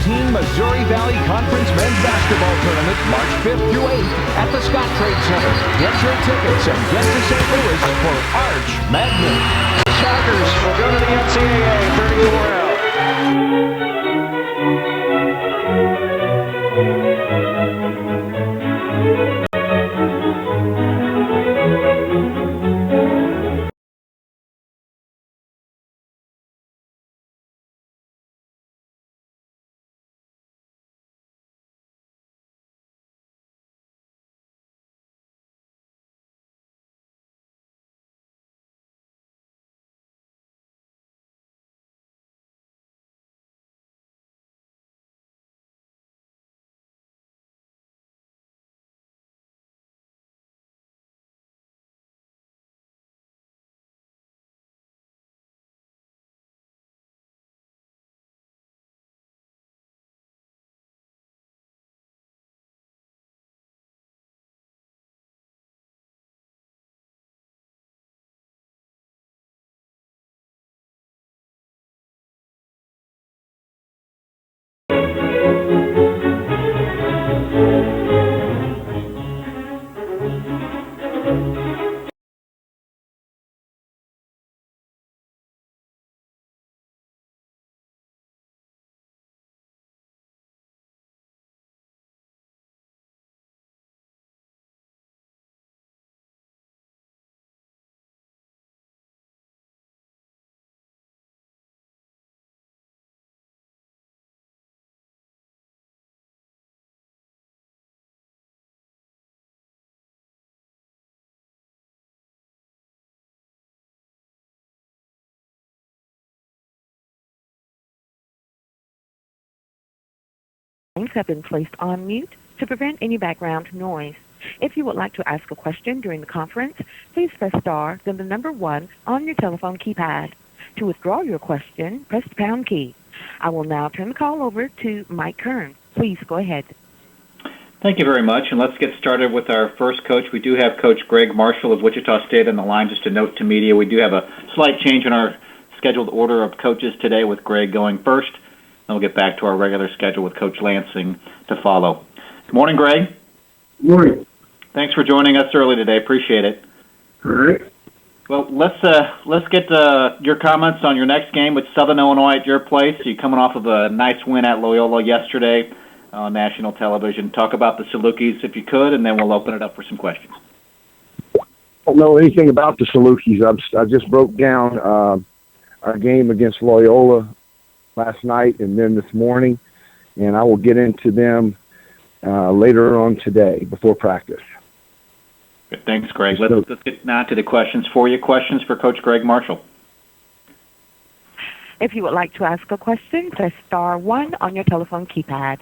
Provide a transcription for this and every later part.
Missouri Valley Conference Men's Basketball Tournament, March 5th through 8th at the Scott Trade Center. Get your tickets and get to St. Louis for Arch Madness. Shockers will go to the NCAA 34-0. Lines have been placed on mute to prevent any background noise. If you would like to ask a question during the conference, please press star, then the number 1 on your telephone keypad. To withdraw your question, press the pound key. I will now turn the call over to Mike Kern. Please go ahead. Thank you very much, and let's get started with our first coach. We do have Coach Greg Marshall of Wichita State on the line. Just a note to media, we do have a slight change in our scheduled order of coaches today, with Greg going first. Then we'll get back to our regular schedule with Coach Lansing to follow. Good morning, Greg. Good morning. Thanks for joining us early today. Appreciate it. All right. Well, let's get your comments on your next game with Southern Illinois at your place. You're coming off of a nice win at Loyola yesterday on national television. Talk about the Salukis if you could, and then we'll open it up for some questions. I don't know anything about the Salukis. I just broke down our game against Loyola last night and then this morning, and I will get into them later on today before practice. Good. Thanks, Greg. Let's get now to the questions for you. Questions for Coach Greg Marshall. If you would like to ask a question, press star 1 on your telephone keypad.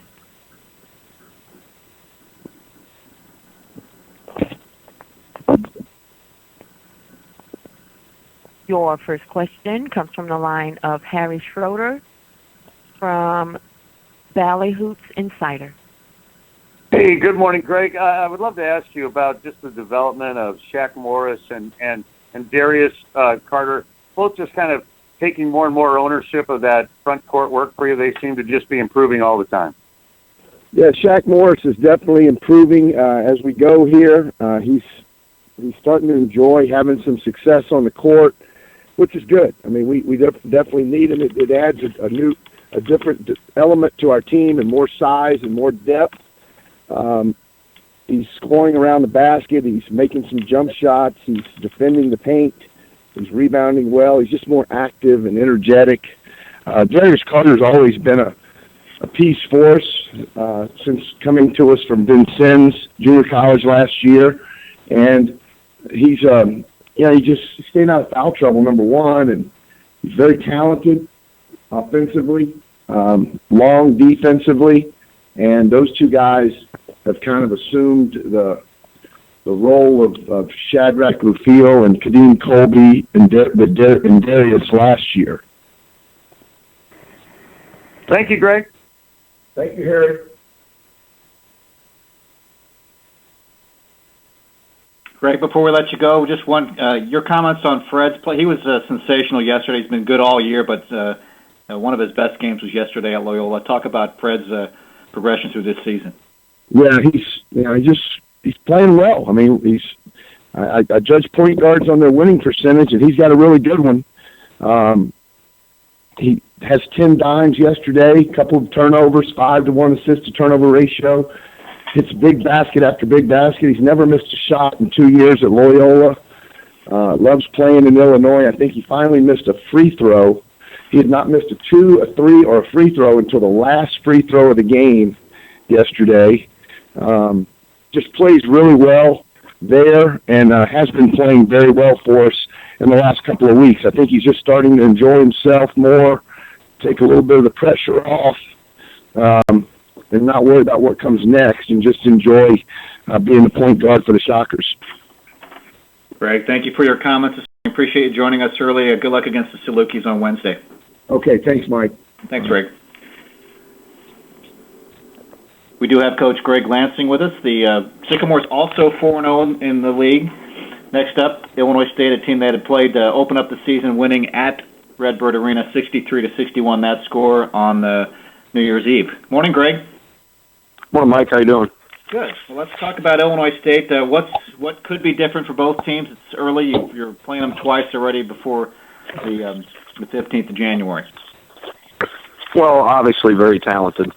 Your first question comes from the line of Harry Schroeder from Valley Hoops Insider. Hey, good morning, Greg. I would love to ask you about just the development of Shaq Morris and Darius Carter, both just kind of taking more and more ownership of that front court work for you. They seem to just be improving all the time. Yeah, Shaq Morris is definitely improving as we go here. He's starting to enjoy having some success on the court, which is good. I mean, we definitely need him. It adds a different element to our team and more size and more depth. He's scoring around the basket. He's making some jump shots. He's defending the paint. He's rebounding well. He's just more active and energetic. Darius Carter's always been a piece for us since coming to us from Vincennes Junior College last year, and he's he just staying out of foul trouble, number one, and he's very talented offensively, long defensively, and those two guys have kind of assumed the role of Shadrach Lufiel and Kadeem Colby and Darius last year. Thank you, Greg. Thank you, Harry. Greg, before we let you go, just one your comments on Fred's play. He was sensational yesterday. He's been good all year, but One of his best games was yesterday at Loyola. Talk about Fred's progression through this season. Yeah, he's playing well. I mean, I judge point guards on their winning percentage, and he's got a really good one. He has 10 dimes yesterday, a couple of turnovers, 5-to-1 assist-to-turnover ratio. Hits big basket after big basket. He's never missed a shot in 2 years at Loyola. Loves playing in Illinois. I think he finally missed a free throw. He had not missed a 2, a 3, or a free throw until the last free throw of the game yesterday. Just plays really well there and has been playing very well for us in the last couple of weeks. I think he's just starting to enjoy himself more, take a little bit of the pressure off, and not worry about what comes next, and just enjoy being the point guard for the Shockers. Greg, thank you for your comments. I appreciate you joining us early. Good luck against the Salukis on Wednesday. Okay, thanks, Mike. Thanks, Greg. We do have Coach Greg Lansing with us. The Sycamores also 4-0 in the league. Next up, Illinois State, a team that had played to open up the season, winning at Redbird Arena 63-61, that score on New Year's Eve. Morning, Greg. Morning, Mike. How you doing? Good. Well, let's talk about Illinois State. What could be different for both teams? It's early. You're playing them twice already before the 15th of January. Well, obviously very talented.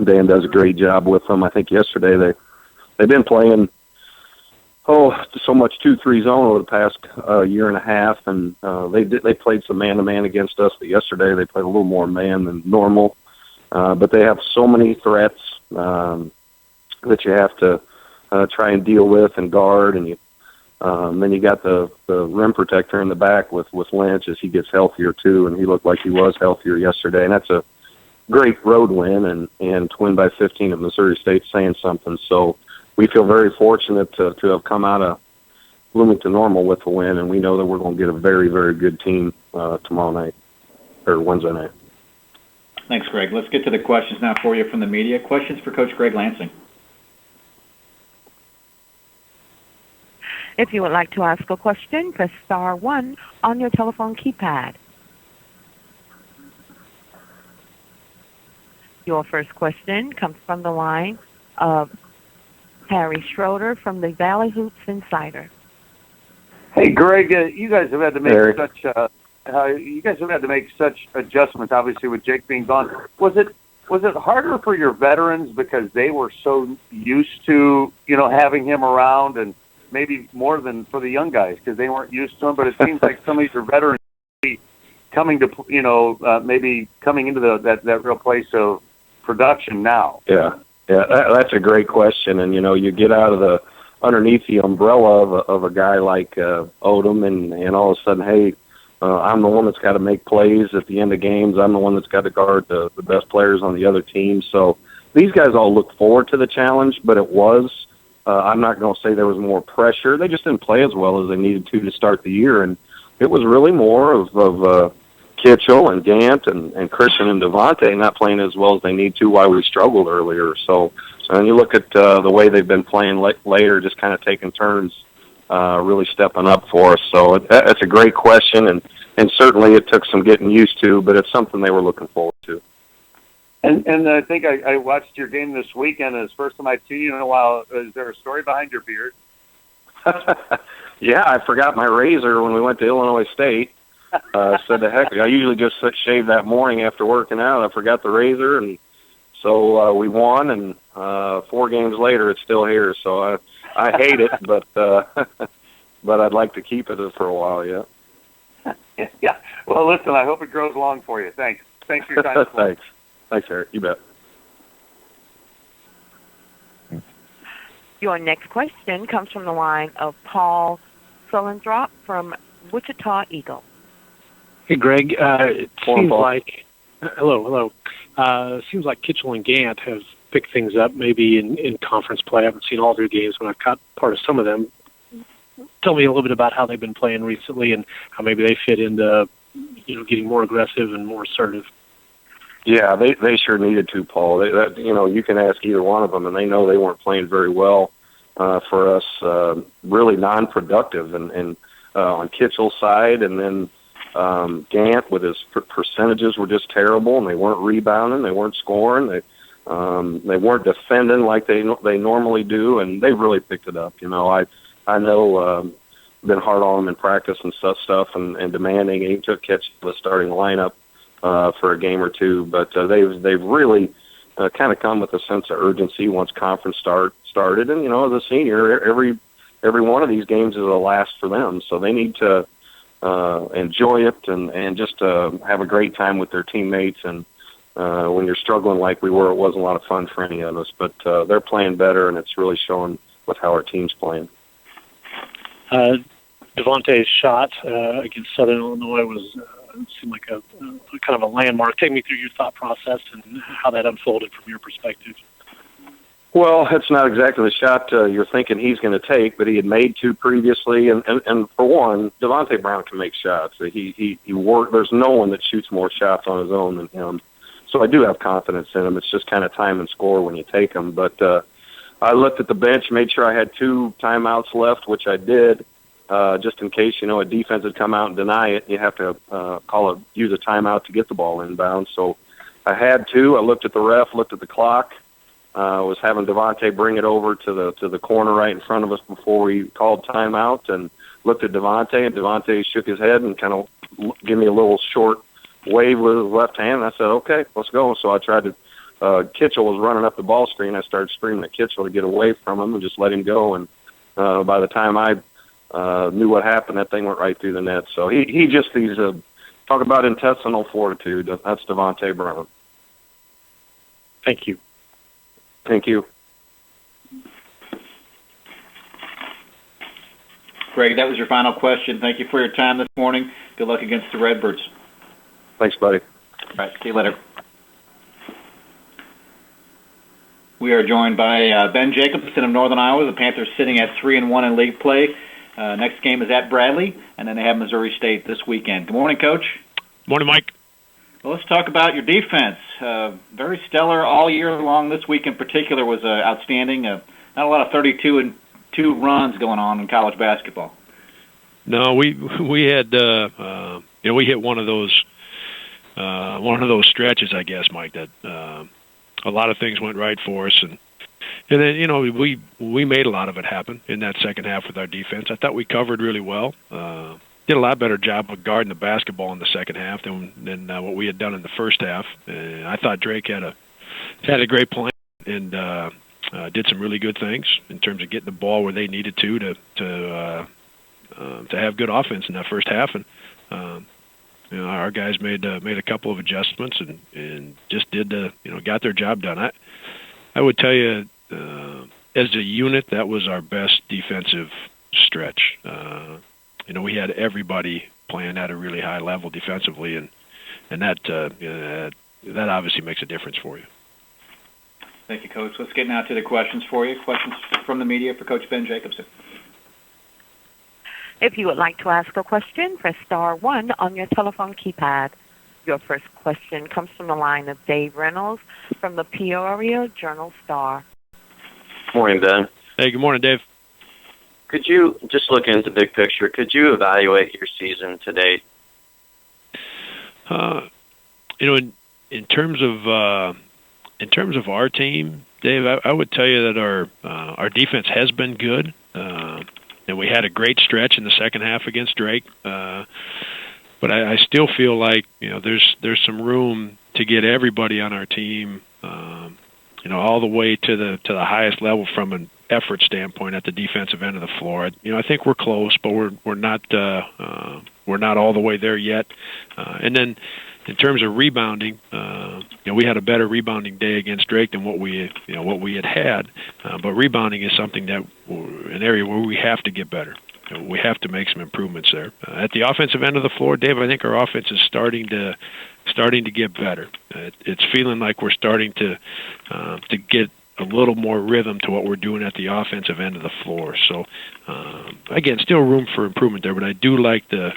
Dan does a great job with them. I think yesterday they've been playing so much 2-3 zone over the past year and a half, and they played some man-to-man against us, but yesterday they played a little more man than normal. But they have so many threats that you have to try and deal with and guard, and then you got the rim protector in the back with Lynch as he gets healthier too, and he looked like he was healthier yesterday, and that's a great road win, and to win by 15 at Missouri State saying something. So we feel very fortunate to have come out of Bloomington Normal with the win, and we know that we're going to get a very, very good team tomorrow night, or Wednesday night. Thanks, Greg. Let's get to the questions now for you from the media. Questions for Coach Greg Lansing. If you would like to ask a question, press star 1 on your telephone keypad. Your first question comes from the line of Harry Schroeder from the Valley Hoops Insider. Hey, Greg, you guys have had to make such adjustments, obviously, with Jake being gone. Was it harder for your veterans because they were so used to having him around, and maybe more than for the young guys because they weren't used to him? But it seems like some of your veterans coming to maybe coming into that real place of production now. Yeah, that's a great question, and you get out of the underneath the umbrella of a guy like Odom, and all of a sudden, hey, I'm the one that's got to make plays at the end of games. I'm the one that's got to guard the best players on the other team. So these guys all look forward to the challenge, but it was, I'm not going to say there was more pressure. They just didn't play as well as they needed to start the year, and it was really more of Kitchell and Gant and Christian and Devontae not playing as well as they need to, why we struggled earlier. So when you look at the way they've been playing later, just kind of taking turns, really stepping up for us. So that's a great question, and certainly it took some getting used to, but it's something they were looking forward to. And I think I watched your game this weekend, and it's the first time I've seen you in a while. Is there a story behind your beard? Yeah, I forgot my razor when we went to Illinois State. Said the heck, I usually just shave that morning after working out. I forgot the razor, and so we won, and 4 games later it's still here. So I hate it, but I'd like to keep it for a while. Yeah. Yeah. Well, listen, I hope it grows long for you. Thanks for your time. Thanks, Eric. You bet. Your next question comes from the line of Paul Sullendrap from Wichita Eagle. Hey, Greg. It seems like hello. Seems like Kitchell and Gant have picked things up maybe in conference play. I haven't seen all their games, but I've caught part of some of them. Tell me a little bit about how they've been playing recently and how maybe they fit into getting more aggressive and more assertive. Yeah, they sure needed to, Paul. You can ask either one of them, and they know they weren't playing very well for us. Really non-productive, and on Kitchell's side, and then Gant with his percentages were just terrible, and they weren't rebounding, they weren't scoring, they weren't defending like they normally do, and they really picked it up. I know been hard on them in practice and stuff and demanding. He took catch the starting lineup for a game or two, but they've really kind of come with a sense of urgency once conference started. And as a senior, every one of these games is a last for them, so they need to enjoy it and just have a great time with their teammates. And when you're struggling like we were, it wasn't a lot of fun for any of us. But they're playing better, and it's really showing with how our team's playing. Devontae's shot against Southern Illinois was seemed like a kind of a landmark. Take me through your thought process and how that unfolded from your perspective. Well, it's not exactly the shot you're thinking he's going to take, but he had made two previously. And for one, Devontae Brown can make shots. He worked. There's no one that shoots more shots on his own than him. So I do have confidence in him. It's just kind of time and score when you take them. But I looked at the bench, made sure I had 2 timeouts left, which I did, just in case, a defense would come out and deny it. You have to use a timeout to get the ball inbound. So I had 2. I looked at the ref, looked at the clock. Was having Devontae bring it over to the corner right in front of us before we called timeout, and looked at Devontae, and Devontae shook his head and kind of gave me a little short wave with his left hand. And I said, okay, let's go. So I tried to, Kitchell was running up the ball screen. I started screaming at Kitchell to get away from him and just let him go. And by the time I knew what happened, that thing went right through the net. So he's talk about intestinal fortitude. That's Devontae Brown. Thank you. Thank you. Greg, that was your final question. Thank you for your time this morning. Good luck against the Redbirds. Thanks, buddy. All right, see you later. We are joined by Ben Jacobson of Northern Iowa. The Panthers sitting at 3-1 in league play. Next game is at Bradley, and then they have Missouri State this weekend. Good morning, Coach. Morning, Mike. Well, let's talk about your defense. Very stellar all year long. This week in particular was outstanding. Not a lot of 32-2 runs going on in college basketball. No, we had we hit one of those stretches, I guess, Mike. That a lot of things went right for us, and then we made a lot of it happen in that second half with our defense. I thought we covered really well. Did a lot better job of guarding the basketball in the second half than what we had done in the first half. I thought Drake had a great plan and did some really good things in terms of getting the ball where they needed to have good offense in that first half. And our guys made a couple of adjustments and just got their job done. I would tell you, as a unit, that was our best defensive stretch. We had everybody playing at a really high level defensively, and that obviously makes a difference for you. Thank you, Coach. Let's get now to the questions for you. Questions from the media for Coach Ben Jacobson. If you would like to ask a question, press star 1 on your telephone keypad. Your first question comes from the line of Dave Reynolds from the Peoria Journal-Star. Morning, Ben. Hey, good morning, Dave. Could you, just looking at the big picture, could you evaluate your season to date? In terms of our team, Dave, I would tell you that our defense has been good, and we had a great stretch in the second half against Drake. But I still feel like there's some room to get everybody on our team, all the way to the highest level from an effort standpoint at the defensive end of the floor. I think we're close, but we're not all the way there yet. And then in terms of rebounding, we had a better rebounding day against Drake than what we had. But rebounding is something an area where we have to get better. We have to make some improvements there. At the offensive end of the floor, Dave, I think our offense is starting to get better. It's feeling like we're starting to get a little more rhythm to what we're doing at the offensive end of the floor. So, again, still room for improvement there, but I do like the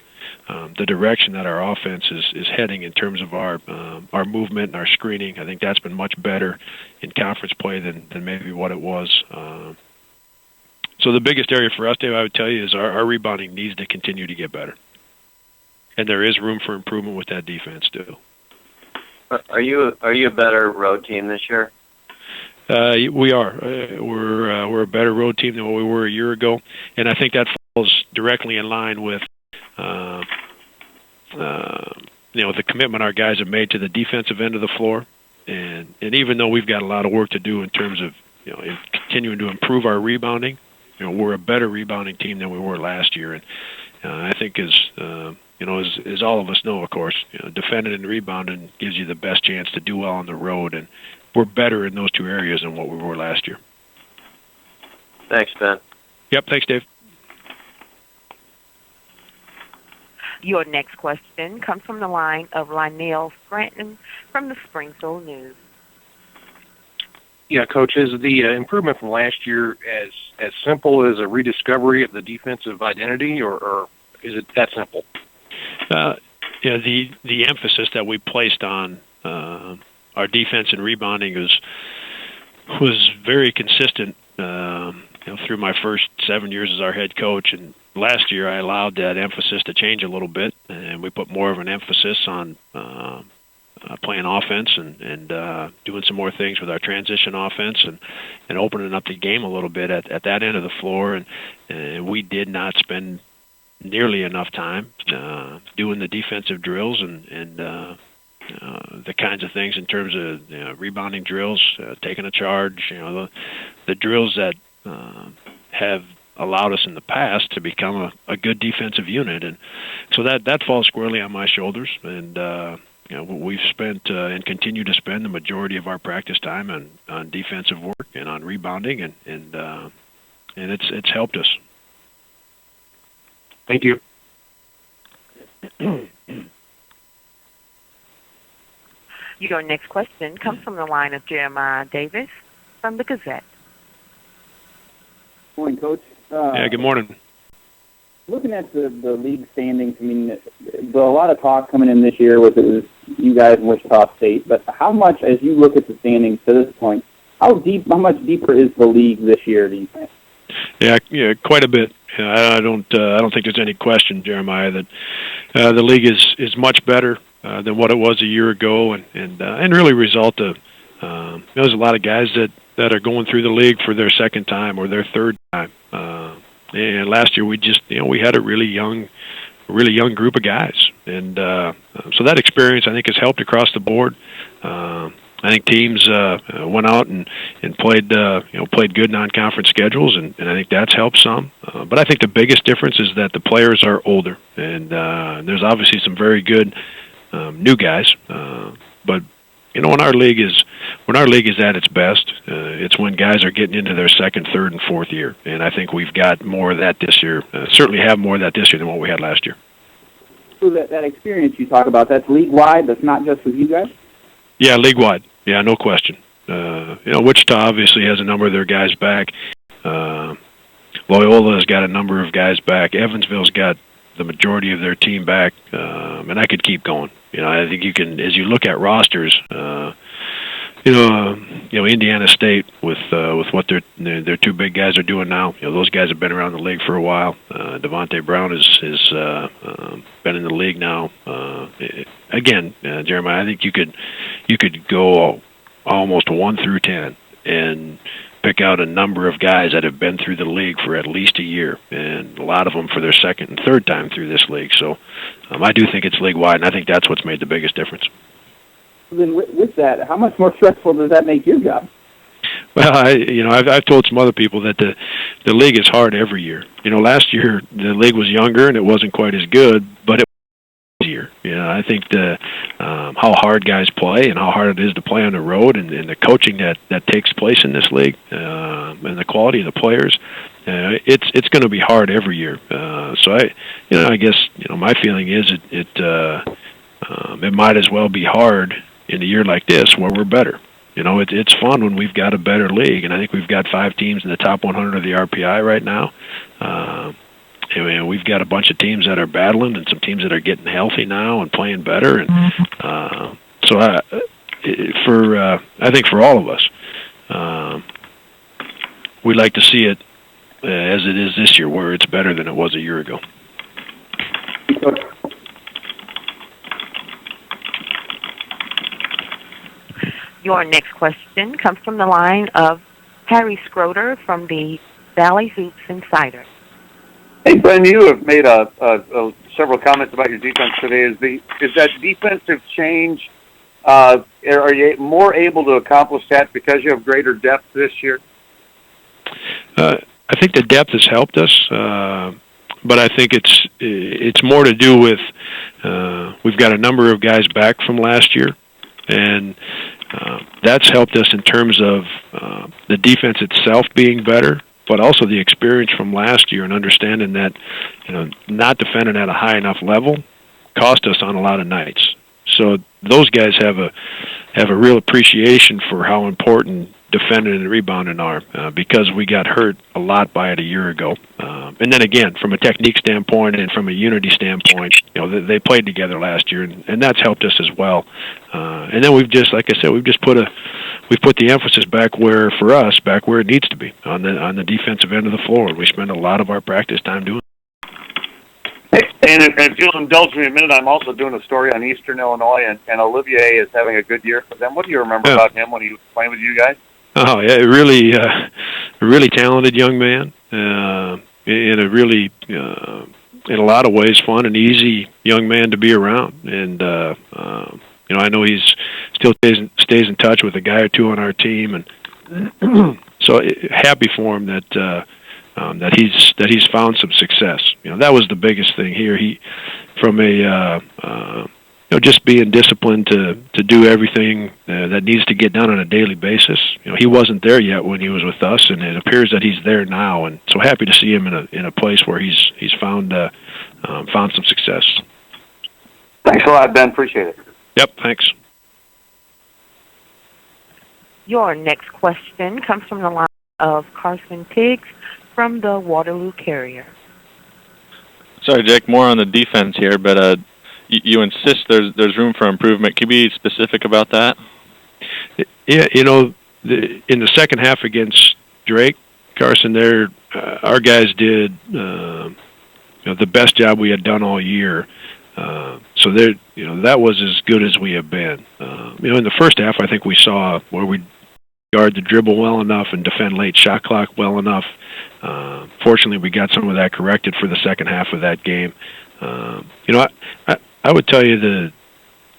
direction that our offense is heading in terms of our movement and our screening. I think that's been much better in conference play than maybe what it was. So the biggest area for us, Dave, I would tell you, is our rebounding needs to continue to get better. there is room for improvement with that defense too. Are you a better road team this year? We are. We're a better road team than what we were a year ago, and I think that falls directly in line with the commitment our guys have made to the defensive end of the floor, and even though we've got a lot of work to do in terms of in continuing to improve our rebounding, we're a better rebounding team than we were last year, and I think as all of us know, of course, defending and rebounding gives you the best chance to do well on the road, and we're better in those two areas than what we were last year. Thanks, Ben. Yep, thanks, Dave. Your next question comes from the line of Lionel Scranton from the Springfield News. Yeah, Coach, is the improvement from last year as simple as a rediscovery of the defensive identity, or is it that simple? The emphasis that we placed on our defense and rebounding was very consistent through my first 7 years as our head coach. And last year I allowed that emphasis to change a little bit, and we put more of an emphasis on playing offense and doing some more things with our transition offense and opening up the game a little bit at that end of the floor. And we did not spend nearly enough time doing the defensive drills and the kinds of things in terms of rebounding drills, taking a charge, the drills that have allowed us in the past to become a good defensive unit. And so that falls squarely on my shoulders. And we've spent and continue to spend the majority of our practice time on defensive work and on rebounding, and it's helped us. Thank you. Your next question comes from the line of Jeremiah Davis from the Gazette. Morning, Coach. Good morning. Looking at the league standings, I mean, there's a lot of talk coming in this year with you guys in Wichita State, but how much, as you look at the standings to this point, how much deeper is the league this year, do you think? Yeah, quite a bit. I don't think there's any question, Jeremiah, that the league is much better than what it was a year ago, and really result of there's a lot of guys that are going through the league for their second time or their third time. And last year we had a really young group of guys, and so that experience I think has helped across the board. I think teams went out and played good non-conference schedules, and I think that's helped some. But I think the biggest difference is that the players are older, and there's obviously some very good new guys. But when our league is at its best, it's when guys are getting into their second, third, and fourth year, and I think we've got more of that this year. Certainly have more of that this year than what we had last year. So that experience you talk about, that's league-wide. That's not just with you guys. Yeah, league-wide. Yeah, no question. Wichita obviously has a number of their guys back. Loyola's got a number of guys back. Evansville's got the majority of their team back, and I could keep going. I think you can, as you look at rosters, Indiana State with what their two big guys are doing now. Those guys have been around the league for a while. Devontae Brown has been in the league now. Again, Jeremiah, I think you could go almost 1 through 10 and pick out a number of guys that have been through the league for at least a year, and a lot of them for their second and third time through this league. So I do think it's league-wide, and I think that's what's made the biggest difference. Then with that, how much more stressful does that make your job? Well, I've told some other people that the league is hard every year. Last year the league was younger and it wasn't quite as good, but it was easier. I think how hard guys play and how hard it is to play on the road, and the coaching that takes place in this league, and the quality of the players, it's going to be hard every year. So I guess my feeling is it might as well be hard in a year like this where we're better. It's fun when we've got a better league, and I think we've got 5 teams in the top 100 of the RPI right now. And we've got a bunch of teams that are battling, and some teams that are getting healthy now and playing better. And so I think for all of us, we'd like to see it as it is this year, where it's better than it was a year ago. Your next question comes from the line of Harry Schroeder from the Valley Hoops Insider. Hey, Ben, you have made several comments about your defense today. Is that defensive change, are you more able to accomplish that because you have greater depth this year? I think the depth has helped us, but I think it's more to do with we've got a number of guys back from last year, and that's helped us in terms of the defense itself being better, but also the experience from last year and understanding that not defending at a high enough level cost us on a lot of nights. So those guys have a real appreciation for how important defending and rebounding are because we got hurt a lot by it a year ago. And then again, from a technique standpoint and from a unity standpoint, they played together last year, and that's helped us as well. And then we've just, like I said, we've put the emphasis back where it needs to be on the defensive end of the floor. We spend a lot of our practice time doing. And if you'll indulge me a minute, I'm also doing a story on Eastern Illinois, and Olivier is having a good year for them. What do you remember about him when he was playing with you guys? Oh yeah, really talented young man, in a lot of ways fun and easy young man to be around. And I know he's still stays in touch with a guy or two on our team, and so happy for him that he's found some success. That was the biggest thing here. He, from just being disciplined to do everything that needs to get done on a daily basis. He wasn't there yet when he was with us, and it appears that he's there now. And so happy to see him in a place where he's found some success. Thanks a lot, Ben. Appreciate it. Yep. Thanks. Your next question comes from the line of Carson Tiggs from the Waterloo Carrier. Sorry, Jake, more on the defense here, but you insist there's room for improvement. Can you be specific about that? Yeah, in the second half against Drake, Carson, our guys did the best job we had done all year. So that was as good as we have been. In the first half, I think we saw where we guard the dribble well enough and defend late shot clock well enough. Fortunately, we got some of that corrected for the second half of that game. I would tell you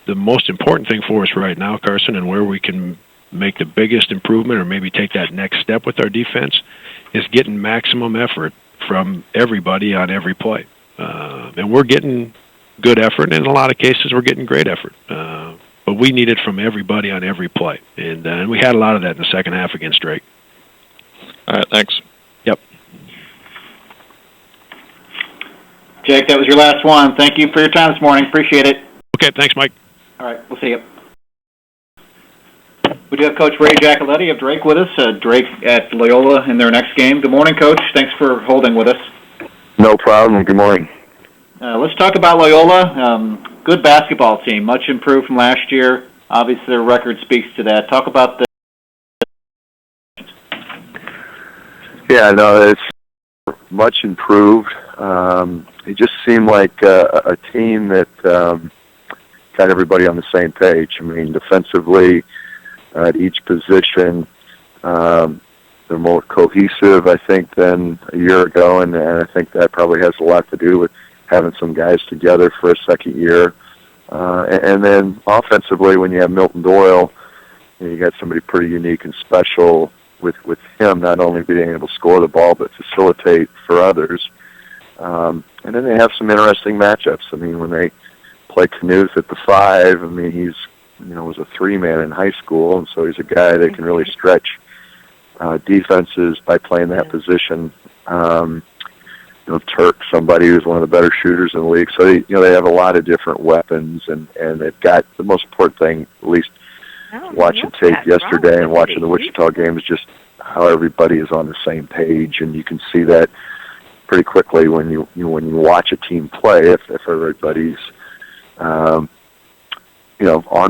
the most important thing for us right now, Carson, and where we can make the biggest improvement or maybe take that next step with our defense is getting maximum effort from everybody on every play. And we're getting good effort, and in a lot of cases we're getting great effort. But we need it from everybody on every play. And we had a lot of that in the second half against Drake. All right, thanks. Yep. Jake, that was your last one. Thank you for your time this morning. Appreciate it. Okay, thanks, Mike. All right, we'll see you. We do have Coach Ray Giacoletti of Drake with us. Drake at Loyola in their next game. Good morning, Coach. Thanks for holding with us. No problem. Good morning. Let's talk about Loyola. Good basketball team, much improved from last year. Obviously, their record speaks to that. Talk about the... Yeah, no, it's much improved. It just seemed like a team that got everybody on the same page. I mean, defensively, at each position, they're more cohesive, I think, than a year ago, and I think that probably has a lot to do with having some guys together for a second year. And then offensively, when you have Milton Doyle, you got somebody pretty unique and special with him not only being able to score the ball but facilitate for others. And then they have some interesting matchups. I mean, when they play Knuth at the 5, I mean, he's was a 3-man in high school, and so he's a guy that can really stretch defenses by playing that position. Turk, somebody who's one of the better shooters in the league. So they have a lot of different weapons, and they've got the most important thing, at least watching tape yesterday and watching the Wichita game, is just how everybody is on the same page, and you can see that pretty quickly when you watch a team play if everybody's on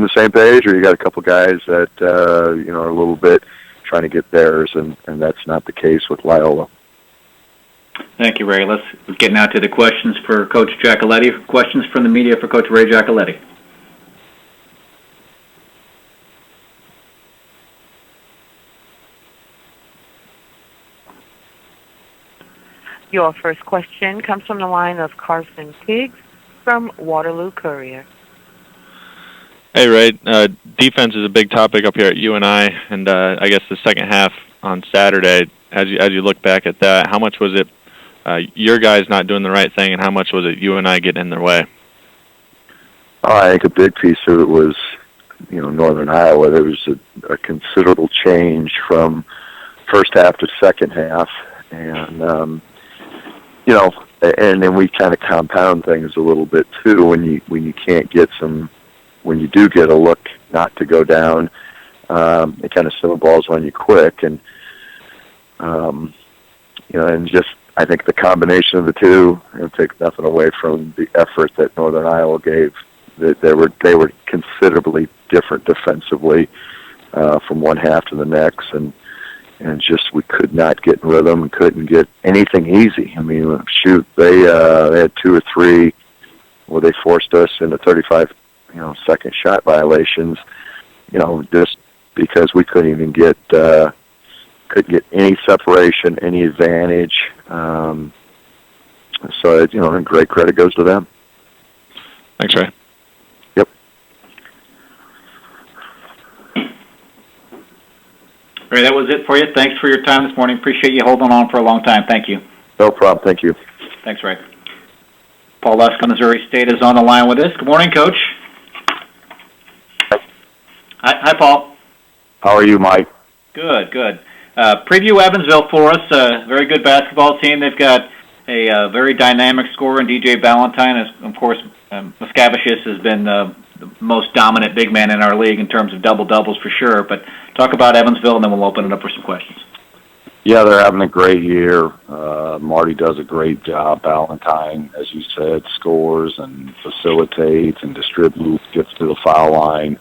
the same page, or you got a couple guys that are a little bit trying to get theirs, and that's not the case with Loyola. Thank you, Ray. Let's get now to the questions for Coach Giacoletti. Questions from the media for Coach Ray Giacoletti. Your first question comes from the line of Carson Higgs from Waterloo Courier. Hey, Ray. Defense is a big topic up here at UNI, and I guess the second half on Saturday, as you look back at that, how much was it your guys not doing the right thing, and how much was it UNI getting in their way? I think a big piece of it was, Northern Iowa. There was a considerable change from first half to second half, and and then we kind of compound things a little bit too when you can't get when you do get a look not to go down, it kind of snowballs on you quick, and and just I think the combination of the two, takes nothing away from the effort that Northern Iowa gave. That they were considerably different defensively from one half to the next, and just we could not get in rhythm and couldn't get anything easy. I mean, shoot, they had 2 or 3 where they forced us into 35 second shot violations. Just because we couldn't even get any separation, any advantage. So great credit goes to them. Thanks, Ray. Yep. Ray, that was it for you. Thanks for your time this morning. Appreciate you holding on for a long time. Thank you. No problem. Thank you. Thanks, Ray. Paul Lusk of Missouri State is on the line with us. Good morning, Coach. Hi, Paul. How are you, Mike? Good. Preview Evansville for us. Very good basketball team. They've got a very dynamic scorer in DJ Ballantyne. Of course, Miscavicius has been the most dominant big man in our league in terms of double-doubles for sure. But talk about Evansville, and then we'll open it up for some questions. Yeah, they're having a great year. Marty does a great job. Ballantyne, as you said, scores and facilitates and distributes, gets to the foul line,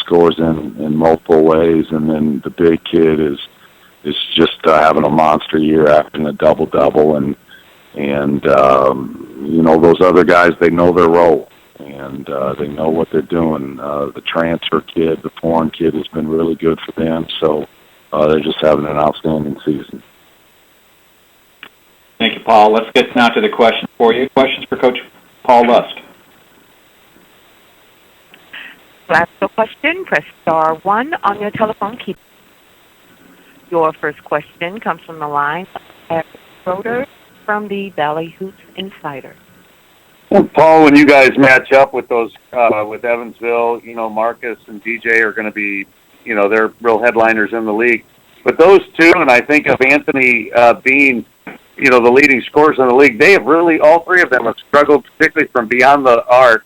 scores in multiple ways, and then the big kid is just having a monster year, having a double-double, and those other guys, they know their role, and they know what they're doing. The transfer kid, the foreign kid, has been really good for them, so they're just having an outstanding season. Thank you, Paul. Let's get now to the questions for you. Questions for Coach Paul Lusk. To ask a question, press star 1 on your telephone keypad. Your first question comes from the line of Eric Schroeder from the Valley Hoops Insider. Paul, when you guys match up with those with Evansville, Marcus and DJ are going to be, they're real headliners in the league. But those two, and I think of Anthony being, the leading scorers in the league, they have really, all three of them have struggled, particularly from beyond the arc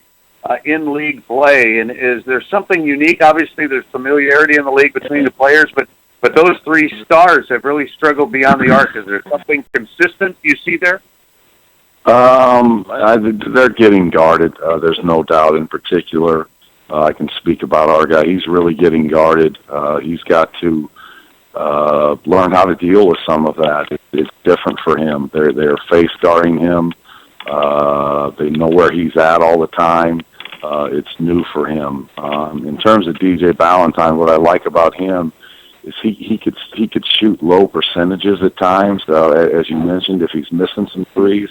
in league play. And is there something unique? Obviously, there's familiarity in the league between the players, but those three stars have really struggled beyond the arc. Is there something consistent you see there? They're getting guarded. There's no doubt. In particular, I can speak about our guy. He's really getting guarded. He's got to learn how to deal with some of that. It's different for him. They're face guarding him. They know where he's at all the time. It's new for him. In terms of DJ Ballantyne, what I like about him is he could shoot low percentages at times, as you mentioned, if he's missing some threes,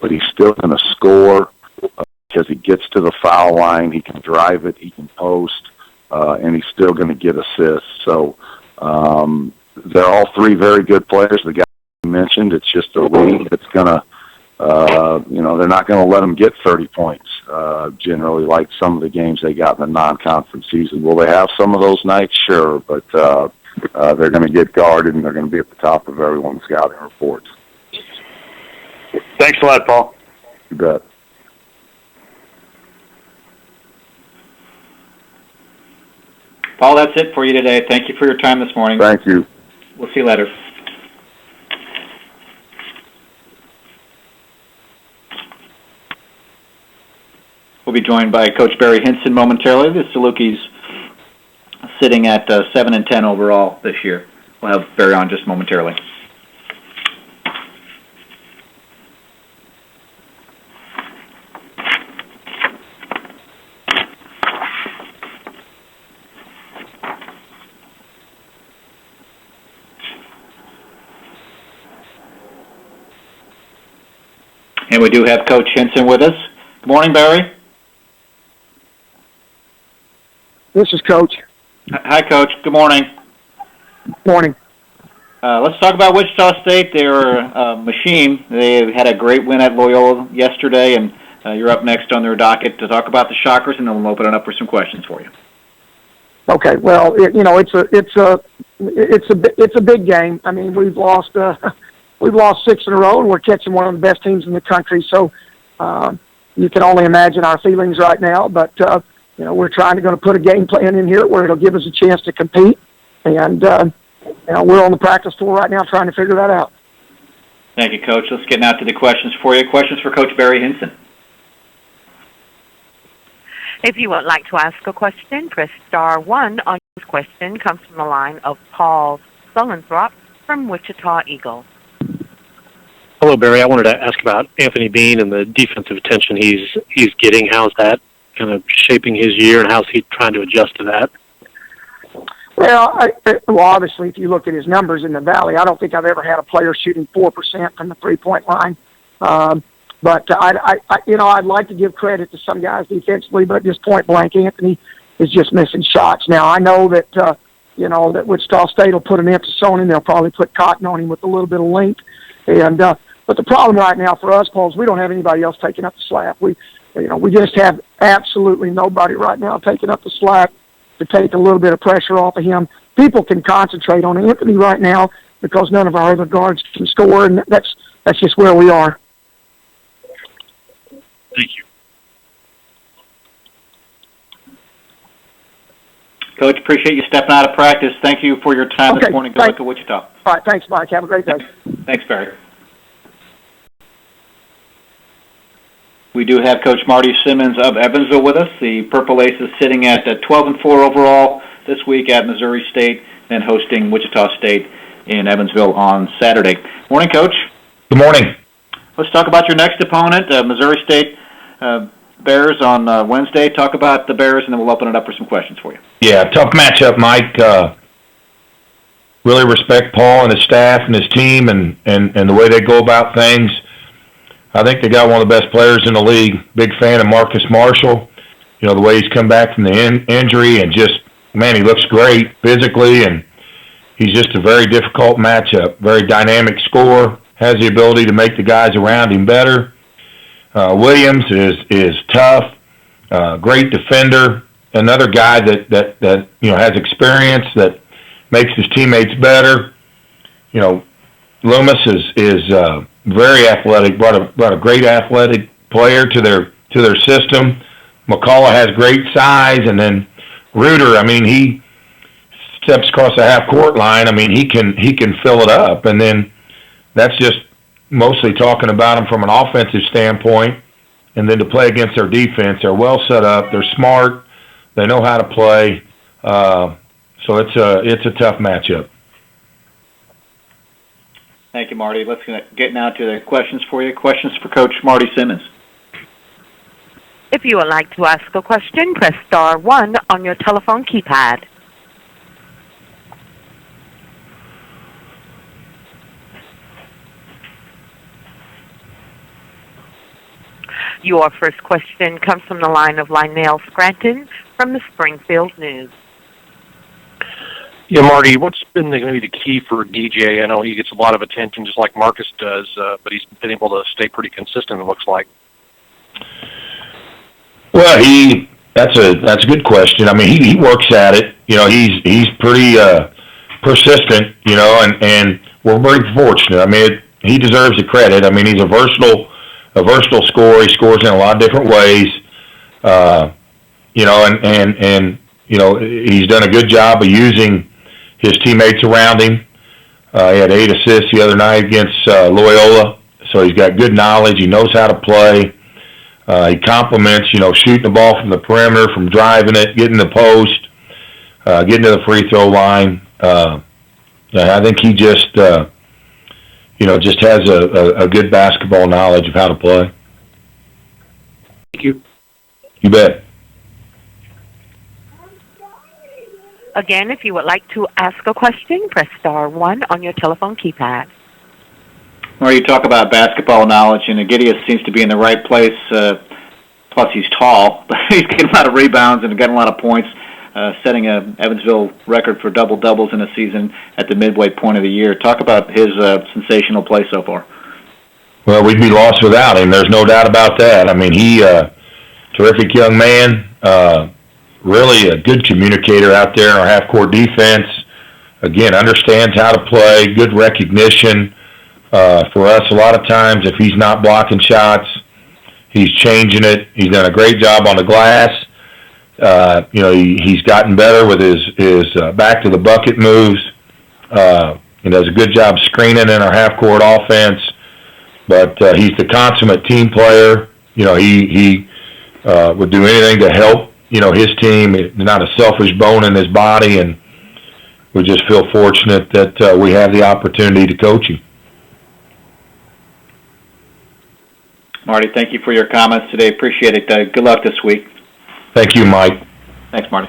but he's still going to score because he gets to the foul line, he can drive it, he can post, and he's still going to get assists. So they're all three very good players. The guy you mentioned, it's just a league that's going to, they're not going to let them get 30 points, generally, like some of the games they got in the non-conference season. Will they have some of those nights? Sure, but they're going to get guarded, and they're going to be at the top of everyone's scouting reports. Thanks a lot, Paul. You bet. Paul, that's it for you today. Thank you for your time this morning. Thank you. We'll see you later. We'll be joined by Coach Barry Hinson momentarily. The Salukis sitting at 7-10 overall this year. We'll have Barry on just momentarily. And we do have Coach Hinson with us. Good morning, Barry. This is Coach. Hi, Coach. Good morning. Morning. Let's talk about Wichita State. They're a machine. They had a great win at Loyola yesterday, and you're up next on their docket to talk about the Shockers, and then we'll open it up for some questions for you. Okay. Well, it's a big game. I mean, we've lost 6 in a row, and we're catching one of the best teams in the country. So you can only imagine our feelings right now. But we're trying to put a game plan in here where it'll give us a chance to compete, and we're on the practice floor right now trying to figure that out. Thank you, Coach. Let's get now to the questions for you. Questions for Coach Barry Hinson. If you would like to ask a question, press star 1 on your question. Comes from the line of Paul Sullenthrop from Wichita Eagle. Hello, Barry. I wanted to ask about Anthony Bean and the defensive attention he's getting. How's that kind of shaping his year, and how's he trying to adjust to that? Well, obviously, if you look at his numbers in the Valley, I don't think I've ever had a player shooting 4% from the three-point line. But I'd like to give credit to some guys defensively, but at this point blank, Anthony is just missing shots. Now I know that that Wichita State will put an emphasis on him. They'll probably put cotton on him with a little bit of length. And but the problem right now for us, Paul, is we don't have anybody else taking up the slack. We just have absolutely nobody right now taking up the slack to take a little bit of pressure off of him. People can concentrate on Anthony right now because none of our other guards can score, and that's just where we are. Thank you. Coach, appreciate you stepping out of practice. Thank you for your time this morning. Good luck at Wichita. All right, thanks, Mike. Have a great day. Thanks, Barry. We do have Coach Marty Simmons of Evansville with us. The Purple Aces sitting at 12-4 overall this week at Missouri State and hosting Wichita State in Evansville on Saturday. Morning, Coach. Good morning. Let's talk about your next opponent, Missouri State Bears on Wednesday. Talk about the Bears, and then we'll open it up for some questions for you. Yeah, tough matchup, Mike. Really respect Paul and his staff and his team and the way they go about things. I think they got one of the best players in the league. Big fan of Marcus Marshall. The way he's come back from the injury and just, man, he looks great physically, and he's just a very difficult matchup. Very dynamic scorer. Has the ability to make the guys around him better. Williams is tough, great defender, another guy that has experience, that makes his teammates better. Loomis is very athletic, brought a great athletic player to their system. McCullough has great size, and then Reuter, I mean, he steps across the half court line. I mean, he can fill it up, and then that's just mostly talking about them from an offensive standpoint. And then to play against their defense, they're well set up, they're smart, they know how to play. So it's a tough matchup. Thank you, Marty. Let's get now to the questions for you. Questions for Coach Marty Simmons. If you would like to ask a question, press star 1 on your telephone keypad. Your first question comes from the line of Lionel Scranton from the Springfield News. Yeah, Marty, what's been going to be the key for DJ? I know he gets a lot of attention just like Marcus does, but he's been able to stay pretty consistent, it looks like. Well, that's a good question. I mean, he works at it. He's pretty persistent, and we're very fortunate. I mean, he deserves the credit. I mean, he's a versatile scorer. He scores in a lot of different ways. He's done a good job of using his teammates around him. He had 8 assists the other night against Loyola, so he's got good knowledge. He knows how to play. He complements, shooting the ball from the perimeter, from driving it, getting the post, getting to the free throw line. I think he just has a good basketball knowledge of how to play. Thank you. You bet. Again, if you would like to ask a question, press star 1 on your telephone keypad. Where you talk about basketball knowledge, and Agidius seems to be in the right place. Plus, he's tall, but he's getting a lot of rebounds and getting a lot of points, setting a Evansville record for double-doubles in a season at the midway point of the year. Talk about his sensational play so far. Well, we'd be lost without him. There's no doubt about that. I mean, he terrific young man, really a good communicator out there in our half-court defense. Again, understands how to play, good recognition. For us, a lot of times, if he's not blocking shots, he's changing it. He's done a great job on the glass. He's gotten better with his back to the bucket moves. He does a good job screening in our half-court offense. But he's the consummate team player. He would do anything to help, his team. He's not a selfish bone in his body, and we just feel fortunate that we have the opportunity to coach him. Marty, thank you for your comments today. Appreciate it. Good luck this week. Thank you, Mike. Thanks, Marty.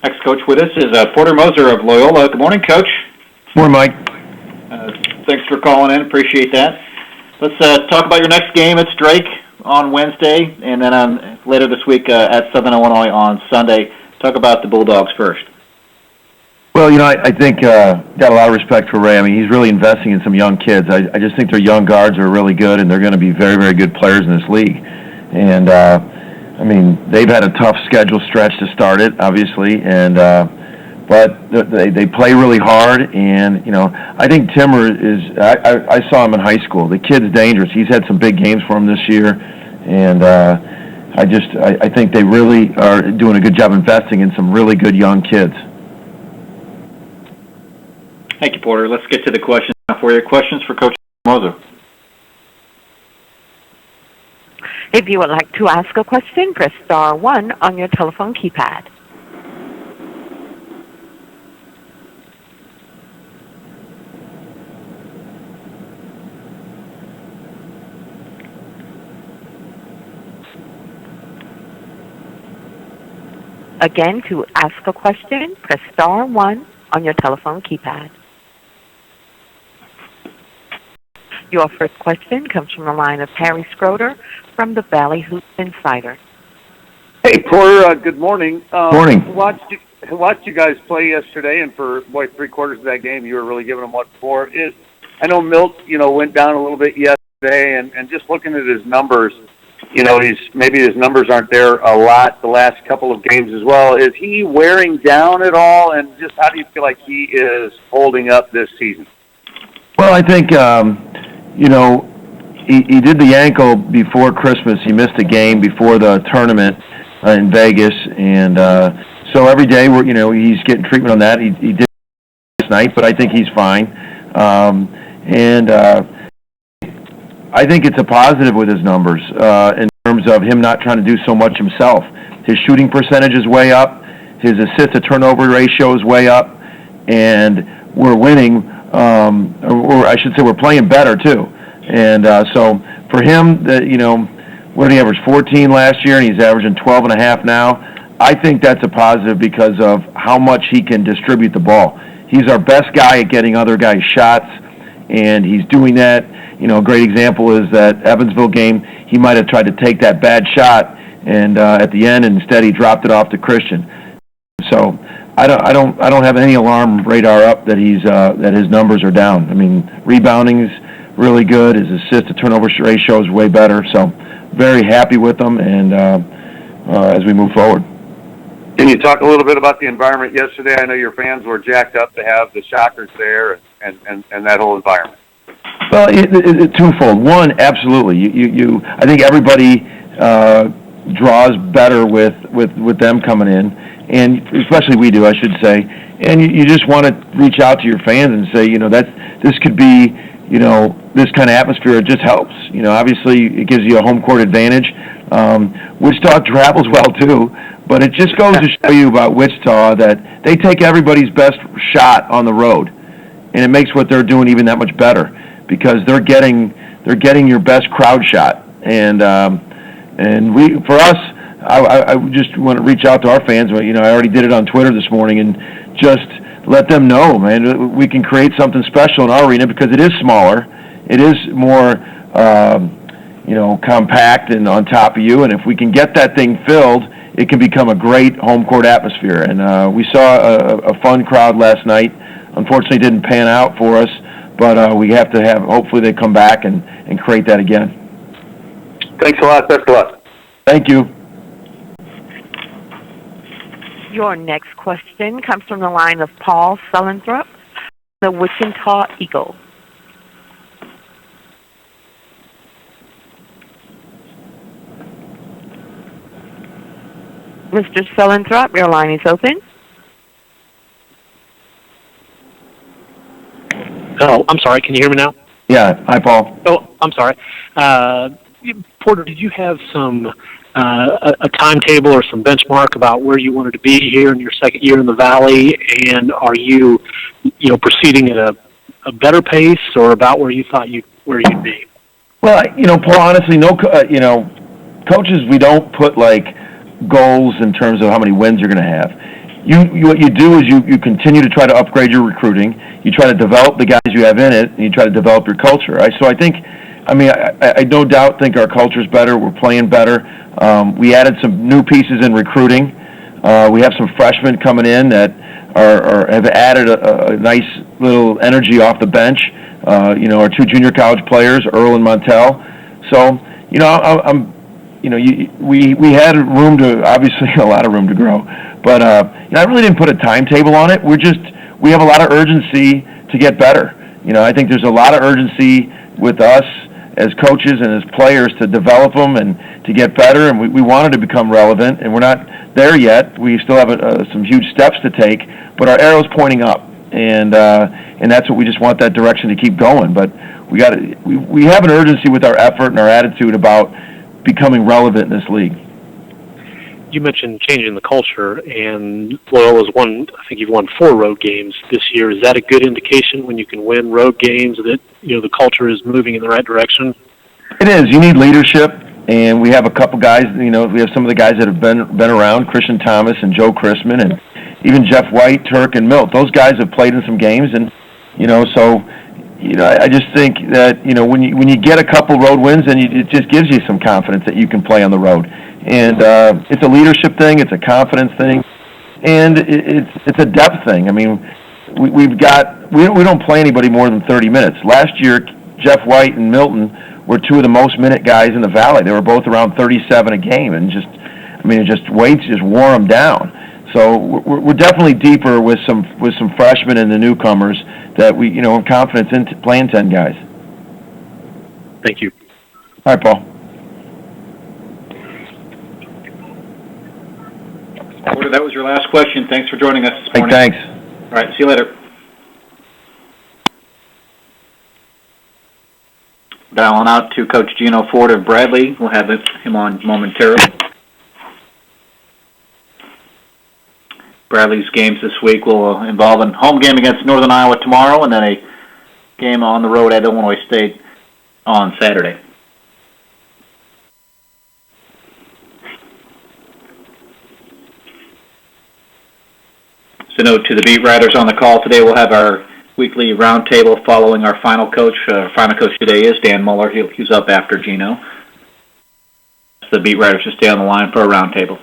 Next coach with us is Porter Moser of Loyola. Good morning, Coach. Morning, Mike. Thanks for calling in. Appreciate that. Let's talk about your next game. It's Drake on Wednesday, and then later this week at Southern Illinois on Sunday. Talk about the Bulldogs first. Well, I think got a lot of respect for Ray. I mean, he's really investing in some young kids. I just think their young guards are really good, and they're going to be very, very good players in this league. And, they've had a tough schedule stretch to start it, obviously, and but they play really hard. And, I think Timmer is – I saw him in high school. The kid's dangerous. He's had some big games for him this year, and I think they really are doing a good job investing in some really good young kids. Thank you, Porter. Let's get to the questions now for you. Questions for Coach Moser. If you would like to ask a question, press star 1 on your telephone keypad. Again, to ask a question, press star 1 on your telephone keypad. Your first question comes from the line of Harry Schroeder from the Valley Hoops Insider. Hey, Porter, good morning. Morning. Watched you guys play yesterday, and for, three quarters of that game, you were really giving them what for. I know Milt, went down a little bit yesterday, and just looking at his numbers, maybe his numbers aren't there a lot the last couple of games as well. Is he wearing down at all, and just how do you feel like he is holding up this season? Well, I think, he did the ankle before Christmas. He missed a game before the tournament in Vegas, and so every day he's getting treatment on that. He did last night, but I think he's fine. I think it's a positive with his numbers in terms of him not trying to do so much himself. His shooting percentage is way up. His assist-to-turnover ratio is way up. And we're winning, or I should say we're playing better, too. And so for him, what did he average, 14 last year, and he's averaging 12.5 now. I think that's a positive because of how much he can distribute the ball. He's our best guy at getting other guys' shots, and he's doing that. A great example is that Evansville game. He might have tried to take that bad shot, and at the end, instead he dropped it off to Christian. So I don't have any alarm radar up that that his numbers are down. I mean, rebounding's really good. His assist-to-turnover ratio is way better. So very happy with him, and as we move forward. Can you talk a little bit about the environment yesterday? I know your fans were jacked up to have the Shockers there and that whole environment. Well, it's twofold. One, absolutely. I think everybody draws better with them coming in, and especially we do, I should say. And you just want to reach out to your fans and say, this could be, this kind of atmosphere. It just helps. Obviously it gives you a home court advantage. Wichita travels well too, but it just goes to show you about Wichita that they take everybody's best shot on the road, and it makes what they're doing even that much better because they're getting your best crowd shot. And for us, I just want to reach out to our fans. I already did it on Twitter this morning, and just let them know, man, we can create something special in our arena because it is smaller, it is more, compact and on top of you. And if we can get that thing filled, it can become a great home court atmosphere. And we saw a fun crowd last night. Unfortunately, it didn't pan out for us, but we have to have. Hopefully, they come back and create that again. Thanks a lot. Best of luck. Thank you. Your next question comes from the line of Paul Sullenthrup, the Wichita Eagle. Mr. Sullenthrup, your line is open. Oh, I'm sorry. Can you hear me now? Yeah. Hi, Paul. Oh, I'm sorry. Porter, did you have some a timetable or some benchmark about where you wanted to be here in your second year in the Valley, and are you proceeding at a better pace or about where you thought you'd be? Well, Paul, honestly, coaches, we don't put like goals in terms of how many wins you're going to have. What you do is you continue to try to upgrade your recruiting. You try to develop the guys you have in it, and you try to develop your culture. So I no doubt think our culture's better. We're playing better. We added some new pieces in recruiting. We have some freshmen coming in that have added a nice little energy off the bench. Our two junior college players, Earl and Montel. So, we had room to, obviously a lot of room to grow, but I really didn't put a timetable on it. We have a lot of urgency to get better. I think there's a lot of urgency with us as coaches and as players to develop them and to get better, and we wanted to become relevant, and we're not there yet. We still have some huge steps to take, but our arrow's pointing up, and that's what we just want that direction to keep going. But we have an urgency with our effort and our attitude about becoming relevant in this league. You mentioned changing the culture, and Loyola's won. I think you've won 4 road games this year. Is that a good indication when you can win road games that the culture is moving in the right direction? It is. You need leadership, and we have a couple guys. We have some of the guys that have been around, Christian Thomas and Joe Chrisman, and even Jeff White, Turk, and Milt. Those guys have played in some games, and I just think that when you get a couple road wins, then it just gives you some confidence that you can play on the road. And it's a leadership thing, it's a confidence thing, and it's a depth thing. I mean, we don't play anybody more than 30 minutes. Last year, Jeff White and Milton were 2 of the most minute guys in the Valley. They were both around 37 a game, and weights just wore them down. So we're definitely deeper with some freshmen and the newcomers that we have confidence in playing 10 guys. Thank you. All right, Paul. Porter, that was your last question. Thanks for joining us this morning. Hey, thanks. All right, see you later. Dialing out to Coach Gino Ford of Bradley. We'll have him on momentarily. Bradley's games this week will involve a home game against Northern Iowa tomorrow and then a game on the road at Illinois State on Saturday. So note to the beat writers on the call today, we'll have our weekly roundtable following our final coach. Final coach today is Dan Muller. He's up after Gino. So the beat writers should stay on the line for a roundtable.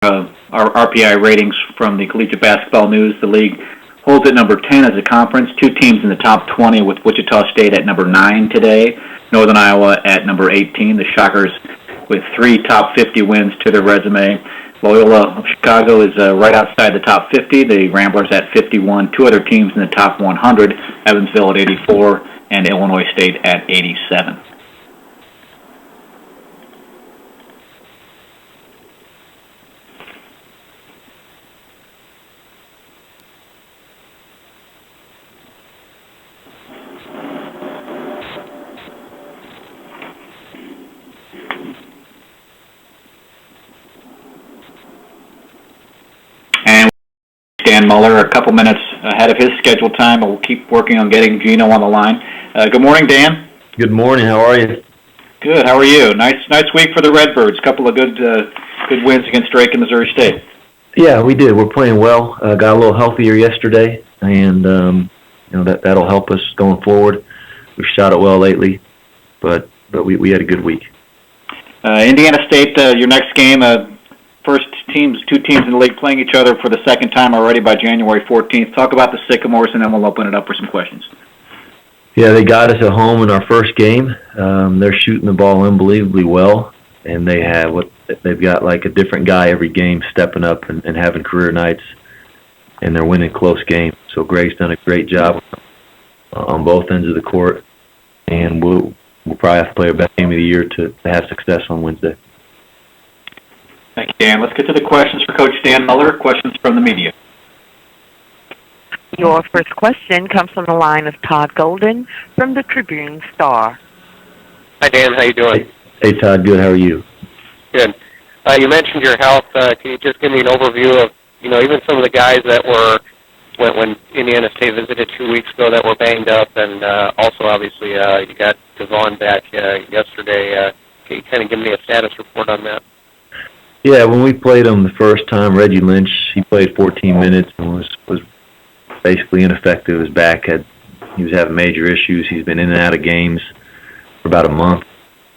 our RPI ratings from the Collegiate Basketball News. The league holds at number 10 as a conference. 2 teams in the top 20 with Wichita State at number 9 today. Northern Iowa at number 18. The Shockers with 3 top 50 wins to their resume. Loyola of Chicago is right outside the top 50. The Ramblers at 51. 2 other teams in the top 100. Evansville at 84 and Illinois State at 87. Dan Muller, a couple minutes ahead of his scheduled time, but we'll keep working on getting Gino on the line. Good morning, Dan. Good morning. How are you? Good. How are you? Nice week for the Redbirds. A couple of good wins against Drake and Missouri State. Yeah, we did. We're playing well. Got a little healthier yesterday, and that'll help us going forward. We've shot it well lately, but we had a good week. Indiana State, your next game. First teams, 2 teams in the league playing each other for the second time already by January 14th. Talk about the Sycamores, and then we'll open it up for some questions. Yeah, they got us at home in our first game. They're shooting the ball unbelievably well, and they've got like a different guy every game stepping up and having career nights, and they're winning close games. So Greg's done a great job on both ends of the court, and we'll probably have to play our best game of the year to have success on Wednesday. Thank you, Dan. Let's get to the questions for Coach Dan Muller. Questions from the media. Your first question comes from the line of Todd Golden from the Tribune-Star. Hi, Dan. How you doing? Hey, Todd. Good. How are you? Good. You mentioned your health. Can you just give me an overview of, even some of the guys that were, when Indiana State visited 2 weeks ago, that were banged up, and also, obviously, you got Devon back yesterday. Can you kind of give me a status report on that? Yeah, when we played him the first time, Reggie Lynch, he played 14 minutes and was basically ineffective. His back he was having major issues. He's been in and out of games for about a month.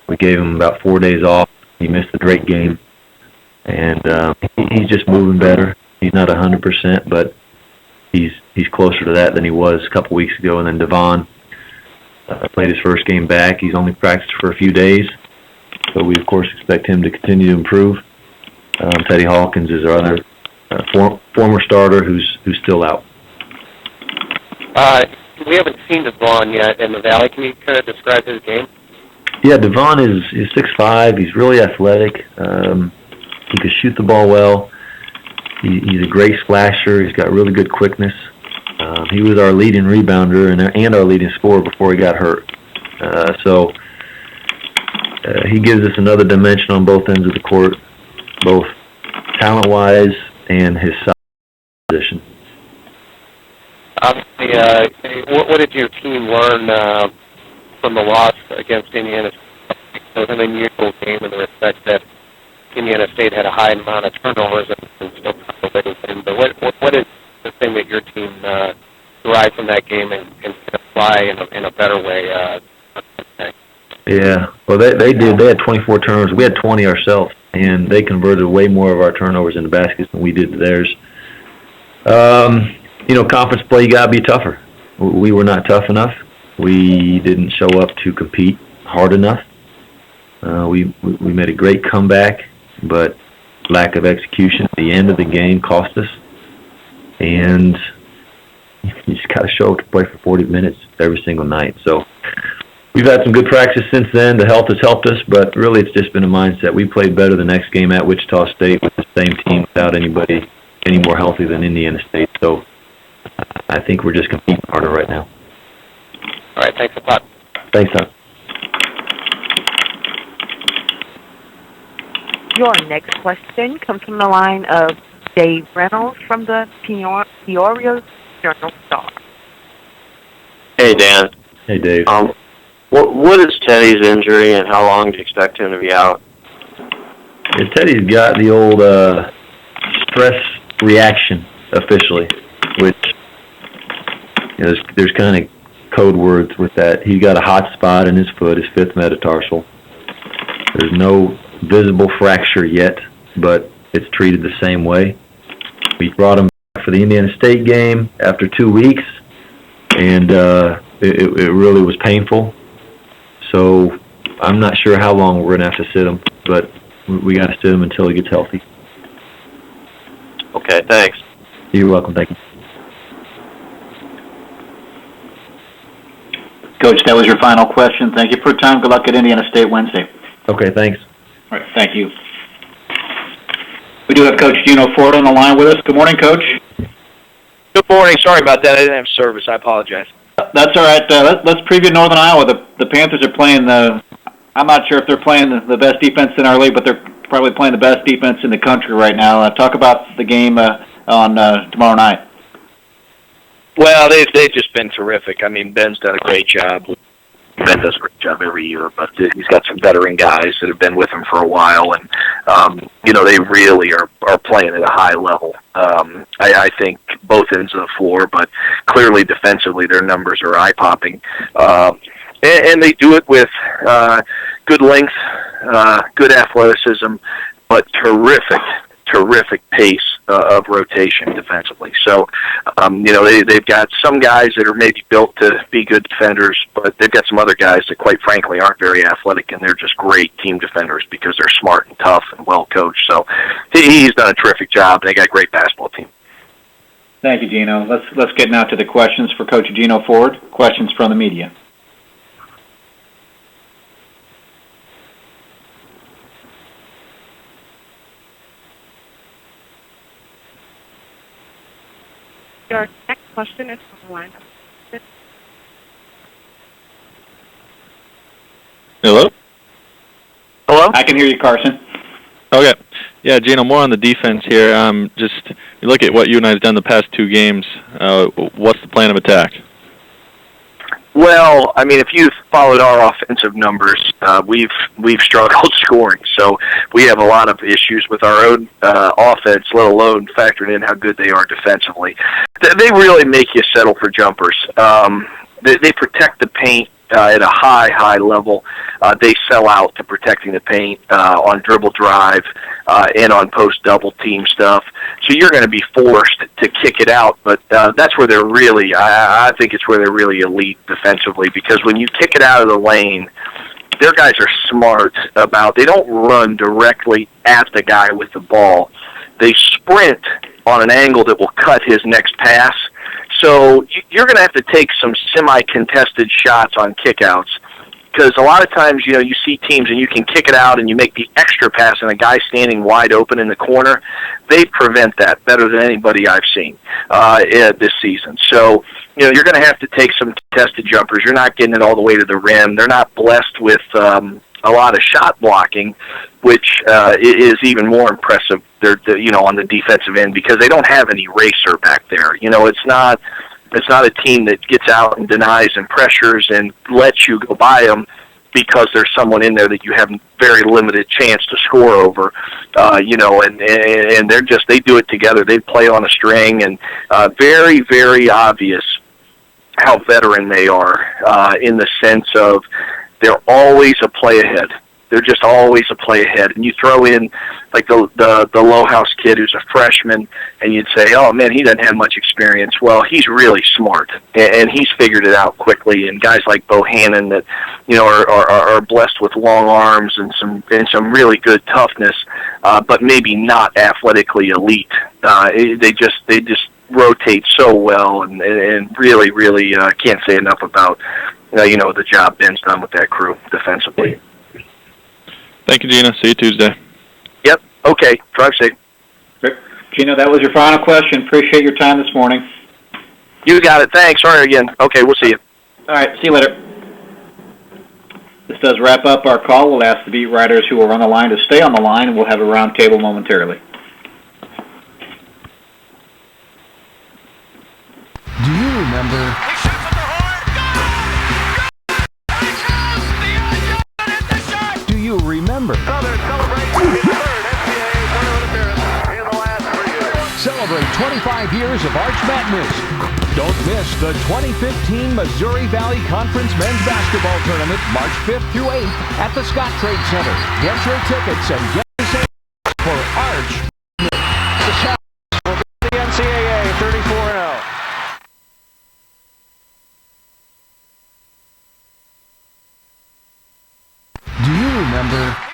We gave him about 4 days off. He missed the Drake game, and he's just moving better. He's not 100%, but he's closer to that than he was a couple weeks ago. And then Devon played his first game back. He's only practiced for a few days, so we of course expect him to continue to improve. Teddy Hawkins is our other former starter who's still out. We haven't seen Devon yet in the Valley. Can you kind of describe his game? Yeah, Devon is 6'5". He's really athletic. He can shoot the ball well. He's a great splasher. He's got really good quickness. He was our leading rebounder and our leading scorer before he got hurt. So he gives us another dimension on both ends of the court, both talent-wise and his size position. What did your team learn from the loss against Indiana State? It was an unusual game in the respect that Indiana State had a high amount of turnovers and still probably win. But what is the thing that your team derived from that game and can apply in a better way? Yeah, well, they did. They had 24 turnovers. We had 20 ourselves, and they converted way more of our turnovers into baskets than we did to theirs. Conference play, you got to be tougher. We were not tough enough. We didn't show up to compete hard enough. We made a great comeback, but lack of execution at the end of the game cost us. And you just got to show up to play for 40 minutes every single night. So we've had some good practice since then. The health has helped us, but really it's just been a mindset. We played better the next game at Wichita State with the same team without anybody any more healthy than Indiana State. So I think we're just competing harder right now. All right, thanks a lot. Thanks, Tom. Your next question comes from the line of Dave Reynolds from the Peoria Journal-Star. Hey, Dan. Hey, Dave. What is Teddy's injury, and how long do you expect him to be out? Yeah, Teddy's got the old stress reaction officially, which there's kind of code words with that. He's got a hot spot in his foot, his fifth metatarsal. There's no visible fracture yet, but it's treated the same way. We brought him back for the Indiana State game after 2 weeks, and it really was painful. So I'm not sure how long we're going to have to sit him, but we got to sit him until he gets healthy. Okay, thanks. You're welcome. Thank you. Coach, that was your final question. Thank you for your time. Good luck at Indiana State Wednesday. Okay, thanks. All right, thank you. We do have Coach Gino Ford on the line with us. Good morning, Coach. Good morning. Sorry about that. I didn't have service. I apologize. That's all right. Let's preview Northern Iowa. The Panthers are playing I'm not sure if they're playing the best defense in our league, but they're probably playing the best defense in the country right now. Talk about the game on tomorrow night. Well, they've just been terrific. I mean, Ben's done a great job. Ben does a great job every year, but he's got some veteran guys that have been with him for a while, and they really are playing at a high level. I think both ends of the floor, but clearly defensively their numbers are eye-popping. And they do it with good length, good athleticism, but terrific pace of rotation defensively. So, they've got some guys that are maybe built to be good defenders, but they've got some other guys that, quite frankly, aren't very athletic, and they're just great team defenders because they're smart and tough and well coached. So, he's done a terrific job. They got a great basketball team. Thank you, Gino. Let's get now to the questions for Coach Gino Ford. Questions from the media. Your next question is from the line. Hello? Hello? I can hear you, Carson. Okay. Yeah, Gino, more on the defense here. Just you look at what you and I have done the past 2 games. What's the plan of attack? Well, I mean, if you've followed our offensive numbers, we've struggled scoring. So we have a lot of issues with our own offense, let alone factoring in how good they are defensively. They really make you settle for jumpers. They protect the paint at a high level. They sell out to protecting the paint on dribble drive and on post double team stuff. So you're going to be forced to kick it out, but that's where they're really, I think it's where they're really elite defensively, because when you kick it out of the lane, their guys are smart about, they don't run directly at the guy with the ball. They sprint on an angle that will cut his next pass. So you're going to have to take some semi-contested shots on kickouts, because a lot of times, you see teams and you can kick it out and you make the extra pass and a guy standing wide open in the corner. They prevent that better than anybody I've seen this season. So, you're going to have to take some contested jumpers. You're not getting it all the way to the rim. They're not blessed with a lot of shot blocking, which is even more impressive. They're on the defensive end, because they don't have any racer back there. It's not a team that gets out and denies and pressures and lets you go by them because there's someone in there that you have very limited chance to score over. And they do it together. They play on a string, and very, very obvious how veteran they are in the sense of they're always a play ahead. They're just always a play ahead. And you throw in like the Low House kid who's a freshman, and you'd say, oh, man, he doesn't have much experience. Well, he's really smart, and he's figured it out quickly. And guys like Bohannon that, are blessed with long arms and some really good toughness, but maybe not athletically elite. They just rotate so well, and really, really can't say enough about, the job Ben's done with that crew defensively. Thank you, Gina. See you Tuesday. Yep. Okay. Drive safe. Gino, that was your final question. Appreciate your time this morning. You got it. Thanks. Sorry again. Okay, we'll see you. All right. See you later. This does wrap up our call. We'll ask the beat writers who are on the line to stay on the line, and we'll have a round table momentarily. Do you remember? Do you remember? Celebrate 25 years of Arch Madness. Don't miss the 2015 Missouri Valley Conference Men's Basketball Tournament, March 5th through 8th at the Scott Trade Center. Get your tickets and get member